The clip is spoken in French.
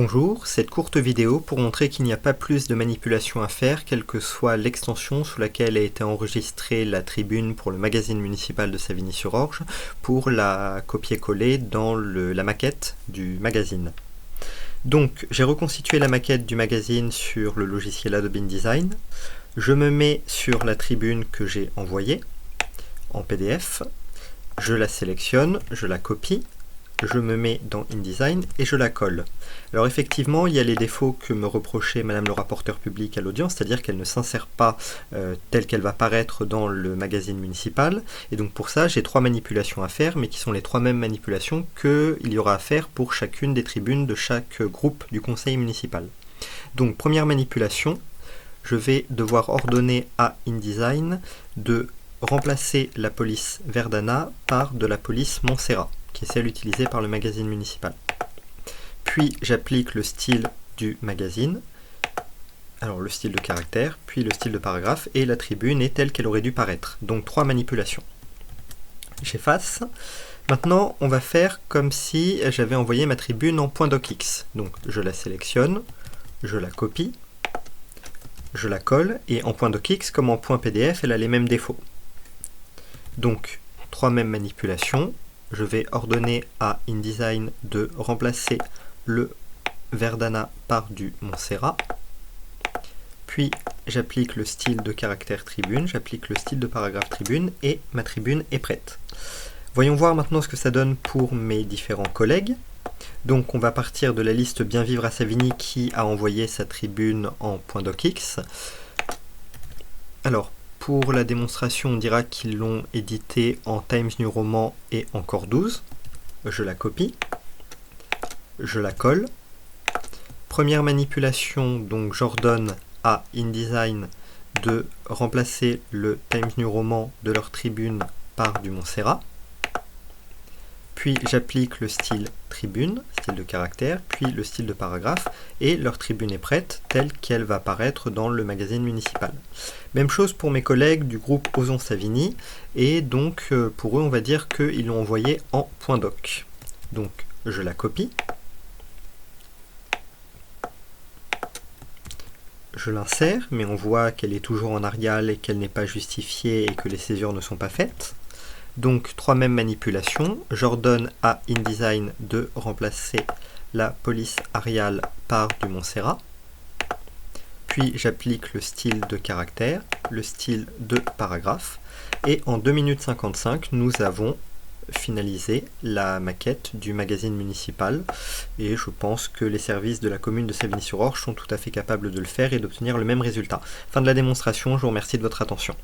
Bonjour, cette courte vidéo pour montrer qu'il n'y a pas plus de manipulation à faire, quelle que soit l'extension sous laquelle a été enregistrée la tribune pour le magazine municipal de Savigny-sur-Orge, pour la copier-coller dans la maquette du magazine. Donc, j'ai reconstitué la maquette du magazine sur le logiciel Adobe InDesign. Je me mets sur la tribune que j'ai envoyée en PDF. Je la sélectionne, je la copie. Je me mets dans InDesign et je la colle. Alors effectivement, il y a les défauts que me reprochait Madame le rapporteur public à l'audience, c'est-à-dire qu'elle ne s'insère pas telle qu'elle va paraître dans le magazine municipal. Et donc pour ça, j'ai 3 manipulations à faire, mais qui sont les 3 mêmes manipulations qu'il y aura à faire pour chacune des tribunes de chaque groupe du conseil municipal. Donc première manipulation, je vais devoir ordonner à InDesign de remplacer la police Verdana par de la police Montserrat, qui est celle utilisée par le magazine municipal. Puis j'applique le style du magazine, alors le style de caractère, puis le style de paragraphe, et la tribune est telle qu'elle aurait dû paraître. Donc 3 manipulations. J'efface. Maintenant, on va faire comme si j'avais envoyé ma tribune en .docx. Donc je la sélectionne, je la copie, je la colle, et en .docx comme en .pdf, elle a les mêmes défauts. Donc 3 mêmes manipulations. Je vais ordonner à InDesign de remplacer le Verdana par du Montserrat. Puis j'applique le style de caractère tribune, j'applique le style de paragraphe tribune et ma tribune est prête. Voyons voir maintenant ce que ça donne pour mes différents collègues. Donc on va partir de la liste Bien Vivre à Savigny qui a envoyé sa tribune en .docx. Alors, pour la démonstration, on dira qu'ils l'ont édité en Times New Roman et en Core 12. Je la copie, je la colle. Première manipulation, donc j'ordonne à InDesign de remplacer le Times New Roman de leur tribune par du Montserrat. Puis j'applique le style tribune, style de caractère, puis le style de paragraphe, et leur tribune est prête, telle qu'elle va apparaître dans le magazine municipal. Même chose pour mes collègues du groupe Osons Savigny, et donc pour eux on va dire qu'ils l'ont envoyé en .doc. Donc je la copie, je l'insère, mais on voit qu'elle est toujours en Arial et qu'elle n'est pas justifiée et que les césures ne sont pas faites. Donc 3 mêmes manipulations, j'ordonne à InDesign de remplacer la police Arial par du Montserrat, puis j'applique le style de caractère, le style de paragraphe, et en 2 minutes 55, nous avons finalisé la maquette du magazine municipal, et je pense que les services de la commune de Savigny-sur-Orge sont tout à fait capables de le faire et d'obtenir le même résultat. Fin de la démonstration, je vous remercie de votre attention.